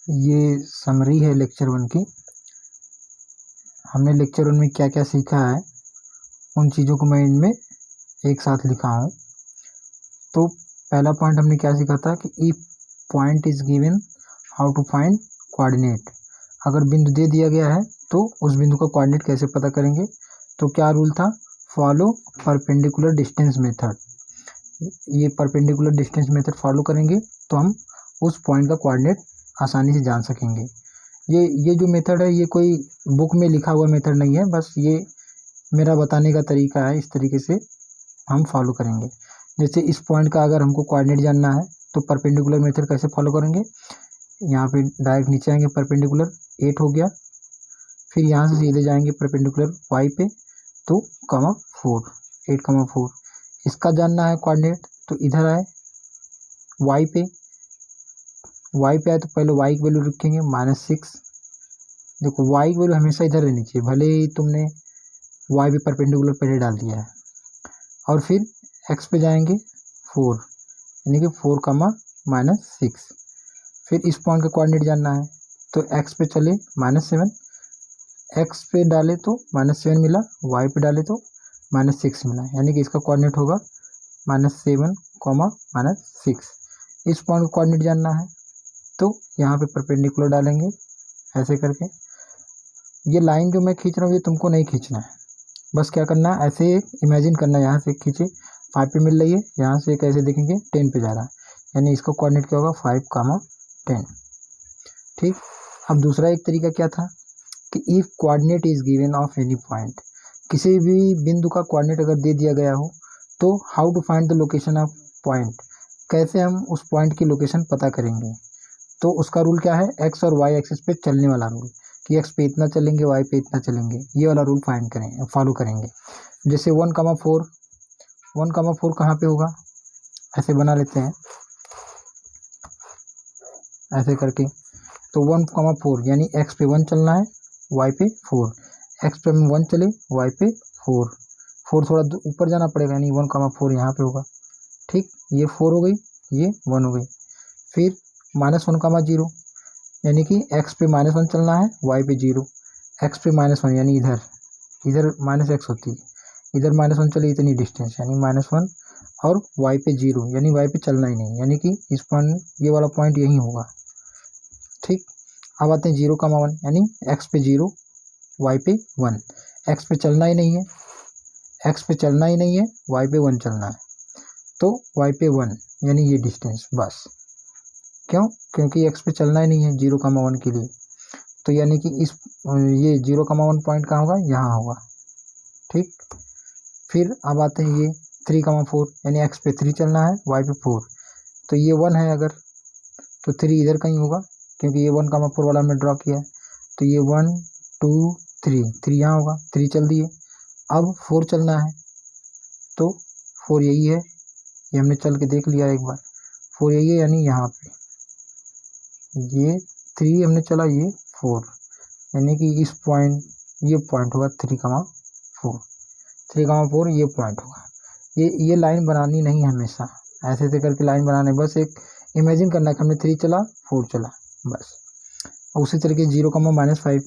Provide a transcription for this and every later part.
ये समरी है लेक्चर 1 की। हमने लेक्चर 1 में क्या क्या सीखा है उन चीज़ों को मैं इनमें एक साथ लिखा हूँ। तो पहला पॉइंट हमने क्या सीखा था कि if point is given how to find coordinate. अगर बिंदु दे दिया गया है तो उस बिंदु का कोऑर्डिनेट कैसे पता करेंगे। तो क्या रूल था, फॉलो परपेंडिकुलर डिस्टेंस मेथड। ये परपेंडिकुलर डिस्टेंस मेथड फॉलो करेंगे तो हम उस पॉइंट का कोऑर्डिनेट आसानी से जान सकेंगे। ये जो मेथड है ये कोई बुक में लिखा हुआ मेथड नहीं है, बस ये मेरा बताने का तरीका है। इस तरीके से हम फॉलो करेंगे। जैसे इस पॉइंट का अगर हमको कोऑर्डिनेट जानना है तो परपेंडिकुलर मेथड कैसे फॉलो करेंगे। यहाँ पे डायरेक्ट नीचे आएंगे, परपेंडिकुलर 8 हो गया, फिर यहाँ से सीधे जाएंगे परपेंडिकुलर y पे तो 4 8, 4 इसका जानना है कोऑर्डिनेट। तो इधर आए y पे आए तो पहले y की वैल्यू रखेंगे -6। देखो y की वैल्यू हमेशा इधर रहनी चाहिए, भले ही तुमने y पे परपेंडिकुलर पहले डाल दिया है। और फिर x पे जाएंगे 4 यानी कि 4, -6। फिर इस पॉइंट का कोऑर्डिनेट जानना है तो x पे चले -7, x पे डाले तो -7 मिला, y पे डाले तो -6 मिला, यानी कि इसका कोऑर्डिनेट होगा -7, -6। इस पॉइंट का कोऑर्डिनेट जानना है तो यहाँ पे परपेंडिकुलर डालेंगे ऐसे करके। ये लाइन जो मैं खींच रहा हूँ ये तुमको नहीं खींचना है, बस क्या करना है ऐसे इमेजिन करना है। यहाँ से खींचे 5 पे मिल रही है, यहाँ से कैसे देखेंगे 10 पे जा रहा है, यानी इसका कोऑर्डिनेट क्या होगा 5, 10। ठीक। अब दूसरा एक तरीका क्या था कि if coordinate is given of any point, किसी भी बिंदु का कोऑर्डिनेट अगर दे दिया गया हो तो how to find the location of point, कैसे हम उस पॉइंट की लोकेशन पता करेंगे। तो उसका रूल क्या है, एक्स और वाई एक्सिस पे चलने वाला रूल, कि एक्स पे इतना चलेंगे वाई पे इतना चलेंगे, ये वाला रूल फाइंड करेंगे, फॉलो करेंगे। जैसे 1, 4 कहाँ पे होगा, ऐसे बना लेते हैं ऐसे करके। तो 1, 4 यानी एक्स पे 1 चलना है, वाई पे 4, एक्स पे 1 चले वाई पे 4 थोड़ा ऊपर जाना पड़ेगा, यानी 1, 4 यहाँ पे होगा। ठीक, ये 4 हो गई, ये 1 हो गई। फिर -1, 0 यानी कि x पे -1 चलना है, y पे 0, x पे -1 यानी इधर -x होती है, इधर -1 चले इतनी डिस्टेंस यानी -1, और y पे 0 यानी y पे चलना ही नहीं, यानी कि इस पॉइंट ये वाला पॉइंट यही होगा। ठीक। अब आते हैं 0, 1 यानी x पे 0 y पे 1, x पे चलना ही नहीं है, y पे 1 चलना है, तो y पे 1 यानी ये डिस्टेंस बस। क्यों, क्योंकि x पे चलना ही नहीं है 0, 1 के लिए, तो यानी कि ये 0, 1 पॉइंट कहाँ होगा, यहाँ होगा। ठीक। फिर अब आते हैं ये 3, 4 यानी x पे 3 चलना है, y पे 4, तो ये 1 है अगर, तो 3 इधर कहीं होगा, क्योंकि ये 1, 4 वाला हमने ड्रॉ किया है, तो ये 1, 2, 3 यहाँ होगा, 3 चल दिए। अब 4 चलना है, तो 4 यही है, ये हमने चल के देख लिया एक बार, 4 यही है, यानी यहाँ पे ये 3 हमने चला, ये 4, यानी कि इस पॉइंट ये पॉइंट होगा 3, 4 ये पॉइंट होगा। ये लाइन बनानी नहीं हमेशा, ऐसे ऐसे करके लाइन बनाना है, बस एक इमेजिन करना है कि हमने 3 चला 4 चला बस। उसी तरीके 0, -5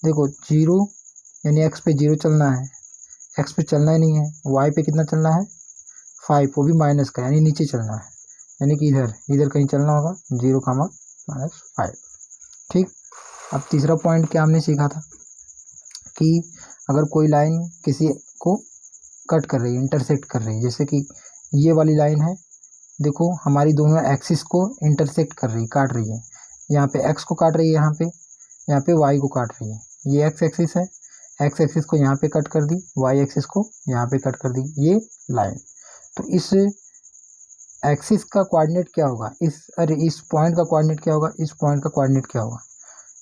देखो 0 यानी x पे 0 चलना है, x पे चलना ही नहीं है, y पे कितना चलना है 5, वो भी माइनस का यानी नीचे चलना है, यानी कि इधर कहीं चलना होगा 0, -5। ठीक। अब तीसरा पॉइंट क्या हमने सीखा था कि अगर कोई लाइन किसी को कट कर रही है, इंटरसेक्ट कर रही है, जैसे कि ये वाली लाइन है, देखो हमारी दोनों एक्सिस को इंटरसेक्ट कर रही, काट रही है, यहाँ पे x को काट रही है, यहाँ पे y को काट रही है। ये x एक्सिस है, x एक्सिस को यहाँ पे कट कर दी, y एक्सिस को यहाँ पे कट कर दी ये लाइन। तो इस एक्सिस का कोऑर्डिनेट क्या होगा, इस पॉइंट का कोऑर्डिनेट क्या होगा, इस पॉइंट का कोऑर्डिनेट क्या होगा।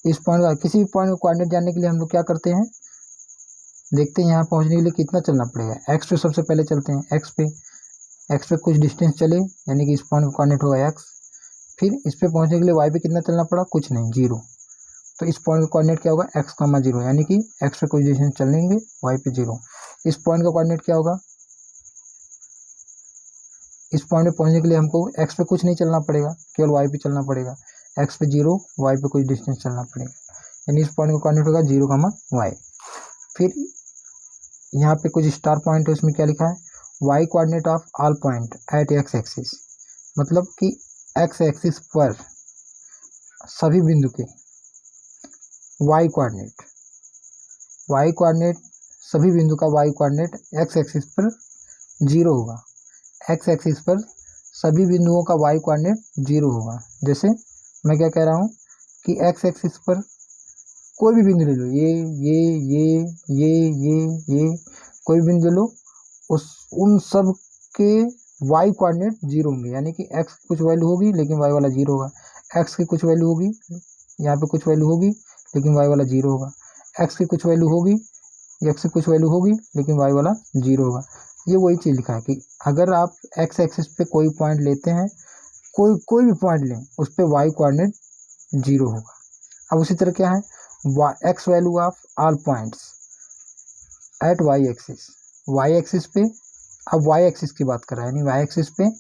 इस पॉइंट का किसी भी पॉइंट का कोऑर्डिनेट जानने के लिए हम लोग क्या करते हैं, देखते हैं यहाँ पहुँचने के लिए कितना चलना पड़ेगा। x पे सबसे पहले चलते हैं, x पे कुछ डिस्टेंस चले, यानी कि इस पॉइंट का कोऑर्डिनेट होगा x। फिर इस पे पहुँचने के लिए y पे कितना चलना पड़ा, कुछ नहीं 0, तो इस पॉइंट का कोऑर्डिनेट क्या होगा x, 0 यानी कि x पे कुछ डिस्टेंस चलेंगे y पे 0। इस पॉइंट का कोऑर्डिनेट क्या होगा, इस पॉइंट पे पहुँचने के लिए हमको x पे कुछ नहीं चलना पड़ेगा, केवल y पे चलना पड़ेगा, एक्स पे 0, वाई पे कुछ डिस्टेंस चलना पड़ेगा, यानी इस पॉइंट का कोऑर्डिनेट होगा 0, वाई। फिर यहाँ पे कुछ स्टार पॉइंट है, उसमें क्या लिखा है, Y coordinate of all point at X axis, मतलब कि एक्स एक्सिस पर सभी बिंदु के वाई कोऑर्डिनेट सभी बिंदु का वाई कोऑर्डिनेट एक्स एक्सिस पर 0 होगा। एक्स एक्सिस पर सभी बिंदुओं का वाई कोऑर्डिनेट 0 होगा। जैसे मैं क्या कह रहा हूँ कि एक्स एक्सिस पर कोई भी बिंदु ले लो, ये कोई बिंदु लो, उन सब के वाई कोऑर्डिनेट 0 होंगे, यानी कि एक्स की कुछ वैल्यू होगी लेकिन वाई वाला 0 होगा, एक्स की कुछ वैल्यू होगी, यहाँ पे कुछ वैल्यू होगी लेकिन वाई वाला 0 होगा, एक्स की कुछ वैल्यू होगी, एक्स की कुछ वैल्यू होगी लेकिन वाई वाला 0 होगा। ये वही चीज़ लिखा है कि अगर आप एक्स एक्सिस पे कोई पॉइंट लेते हैं, कोई भी पॉइंट लें, उस पर वाई कोऑर्डिनेट 0 होगा। अब उसी तरह क्या है, X value of all points at Y axis पे, अब वाई एक्सिस की बात कर रहा है, यानी वाई एक्सिस पे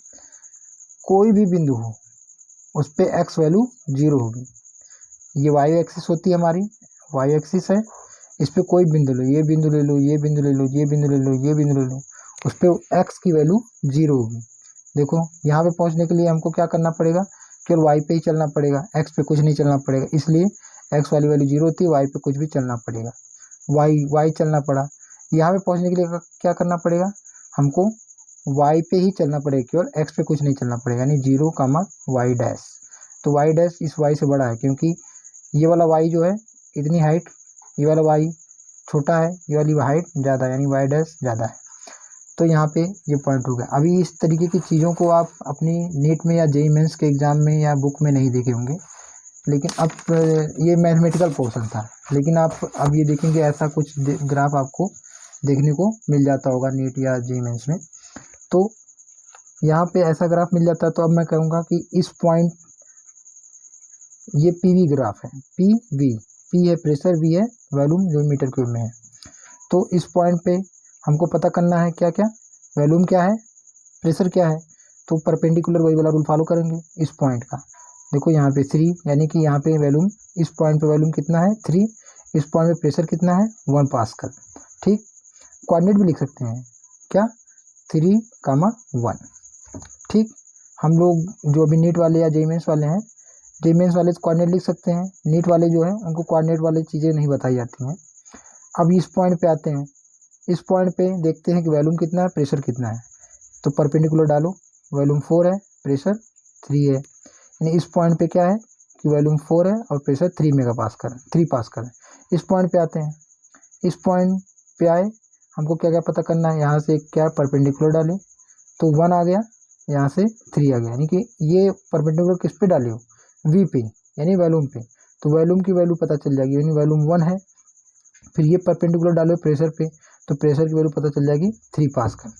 कोई भी बिंदु हो उस पर एक्स वैल्यू 0 होगी। ये वाई एक्सिस होती है हमारी, वाई एक्सिस है, इस पर कोई बिंदु लो, ये बिंदु ले लो, ये बिंदु ले लो, ये बिंदु ले लो, ये बिंदु ले लो, उस पर एक्स की वैल्यू 0 होगी। देखो यहाँ पे पहुँचने के लिए हमको क्या करना पड़ेगा, केवल वाई पे ही चलना पड़ेगा, एक्स पे कुछ नहीं चलना पड़ेगा, इसलिए एक्स वाली वैल्यू 0 होती है, वाई पे कुछ भी चलना पड़ेगा, वाई चलना पड़ा। यहाँ पे पहुँचने के लिए क्या करना पड़ेगा, हमको वाई पे ही चलना पड़ेगा, केवल एक्स पे कुछ नहीं चलना पड़ेगा, यानी 0, वाई डैश। तो वाई डैश इस वाई से बड़ा है, क्योंकि ये वाला वाई जो है इतनी हाइट, ये वाला वाई छोटा है, ये वाली हाइट ज़्यादा है, यानी वाई डैश ज़्यादा है। तो यहाँ पे ये पॉइंट हो गया। अभी इस तरीके की चीज़ों को आप अपनी नीट में या जेईई मेंस के एग्ज़ाम में या बुक में नहीं देखे होंगे, लेकिन अब ये मैथमेटिकल पोर्शन था, लेकिन आप अब ये देखेंगे ऐसा कुछ ग्राफ आपको देखने को मिल जाता होगा नीट या जेईई मेंस में। तो यहाँ पे ऐसा ग्राफ मिल जाता है। तो अब मैं कहूँगा कि इस पॉइंट, ये पीवी ग्राफ है, पी है प्रेशर, वी है वॉल्यूम जो मीटर क्यूब में है। तो इस पॉइंट पे हमको पता करना है क्या क्या, वॉल्यूम क्या है, प्रेशर क्या है। तो परपेंडिकुलर वही वाला रूल फॉलो करेंगे इस पॉइंट का। देखो यहाँ पे 3, यानी कि यहाँ पे वॉल्यूम, इस पॉइंट पे वॉल्यूम कितना है 3, इस पॉइंट पे प्रेशर कितना है 1 पास्कल। ठीक, कोऑर्डिनेट भी लिख सकते हैं क्या, 3, 1। ठीक, हम लोग जो अभी नीट वाले या जेईई मेंस वाले हैं, जेईई मेंस वाले कोऑर्डिनेट लिख सकते हैं, नीट वाले जो है उनको कोऑर्डिनेट वाली चीज़ें नहीं बताई जाती हैं। अब इस पॉइंट पे आते हैं, इस पॉइंट पे देखते हैं कि वॉल्यूम कितना है, प्रेशर कितना है। तो परपेंडिकुलर डालो, वॉल्यूम 4 है, प्रेशर 3 है, यानी इस पॉइंट पे क्या है कि वॉल्यूम 4 है और प्रेशर 3 पास्कल है। इस पॉइंट पे आते हैं, इस पॉइंट पे आए, हमको क्या क्या पता करना है, यहाँ से क्या परपेंडिकुलर डाले तो 1 आ गया, यहाँ से 3 आ गया, यानी कि ये परपेंडिकुलर किस पे डाले हो, वी पे, यानी वॉल्यूम पे। तो वॉल्यूम की वैल्यू पता चल जाएगी, यानी वॉल्यूम 1 है। फिर ये परपेंडिकुलर डालो प्रेशर पे, तो प्रेशर की वैल्यू पता चल जाएगी 3 पास्कल।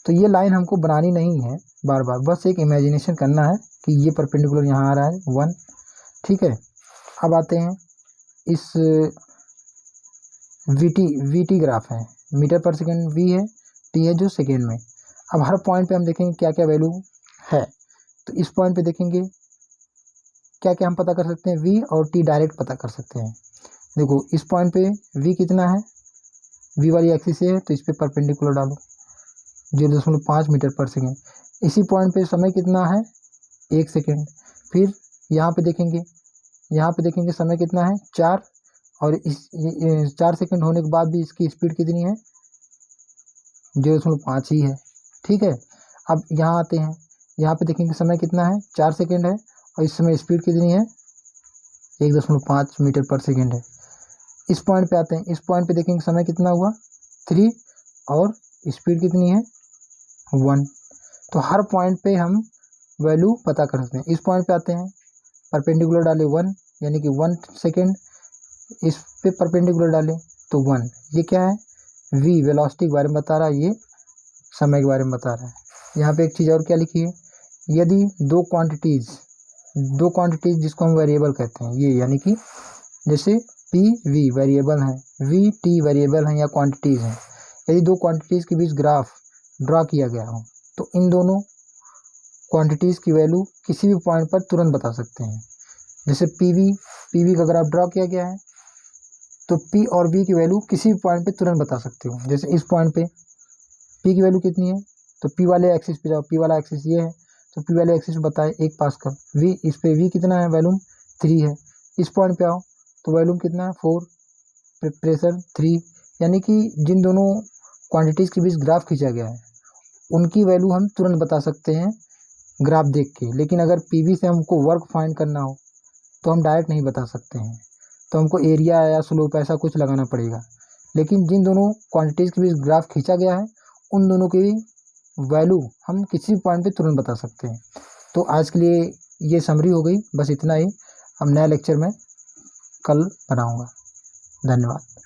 तो ये लाइन हमको बनानी नहीं है बार बार, बस एक इमेजिनेशन करना है कि ये परपेंडिकुलर यहाँ आ रहा है 1। ठीक है, अब आते हैं इस वीटी ग्राफ है, मीटर पर सेकेंड, वी है, टी है जो सेकेंड में। अब हर पॉइंट पे हम देखेंगे क्या क्या वैल्यू है। तो इस पॉइंट पे देखेंगे क्या क्या हम पता कर सकते हैं, वी और टी डायरेक्ट पता कर सकते हैं। देखो इस पॉइंट पे वी कितना है, वी वाली एक्सिस से है, तो इस पे परपेंडिकुलर डालो 0.5 मीटर पर सेकेंड। इसी पॉइंट पे समय कितना है 1 सेकेंड। फिर यहाँ पे देखेंगे समय कितना है 4, और इस 4 सेकेंड होने के बाद भी इसकी स्पीड कितनी है 0.5 ही है। ठीक है, अब यहाँ आते हैं, यहाँ पे देखेंगे समय कितना है 4 सेकेंड है, और इस समय स्पीड कितनी है 1.5 मीटर पर सेकेंड है। इस पॉइंट पे आते हैं, इस पॉइंट पे देखेंगे समय कितना हुआ 3, और स्पीड कितनी है 1। तो हर पॉइंट पे हम वैल्यू पता कर सकते हैं। इस पॉइंट पे आते हैं, परपेंडिकुलर डाले 1, यानी कि 1 सेकेंड, इस पे परपेंडिकुलर डाले तो 1। ये क्या है, वी वेलोसिटी के बारे में बता रहा है, ये समय के बारे में बता रहा है। यहाँ पे एक चीज़ और क्या लिखी है, यदि दो क्वांटिटीज़ जिसको हम वेरिएबल कहते हैं, ये यानी कि जैसे पी वी वेरिएबल हैं, वी टी वेरिएबल हैं या क्वांटिटीज़ हैं, यदि दो क्वांटिटीज़ के बीच ग्राफ ड्रा किया गया हो तो इन दोनों क्वांटिटीज़ की वैल्यू किसी भी पॉइंट पर तुरंत बता सकते हैं। जैसे पी वी का ग्राफ ड्रॉ किया गया है, तो पी और वी की वैल्यू किसी भी पॉइंट पे तुरंत बता सकते हो। जैसे इस पॉइंट पे पी की वैल्यू कितनी है, तो पी वाले एक्सिस पे जाओ, पी वाला एक्सिस ये है, तो पी वाले एक्सिस पे बताए 1 पास्कल। वी इस पे वी कितना है, वैल्यूम 3 है। इस पॉइंट पे आओ तो वैल्यूम कितना है 4, प्रेशर 3। यानी कि जिन दोनों क्वांटिटीज़ के बीच ग्राफ खींचा गया है उनकी वैल्यू हम तुरंत बता सकते हैं ग्राफ देख के। लेकिन अगर पीवी से हमको वर्क फाइंड करना हो तो हम डायरेक्ट नहीं बता सकते हैं, तो हमको एरिया या स्लोप ऐसा कुछ लगाना पड़ेगा। लेकिन जिन दोनों क्वांटिटीज़ के बीच ग्राफ खींचा गया है उन दोनों की वैल्यू हम किसी पॉइंट पे तुरंत बता सकते हैं। तो आज के लिए ये समरी हो गई, बस इतना ही। हम नया लेक्चर में कल बनाऊंगा। धन्यवाद।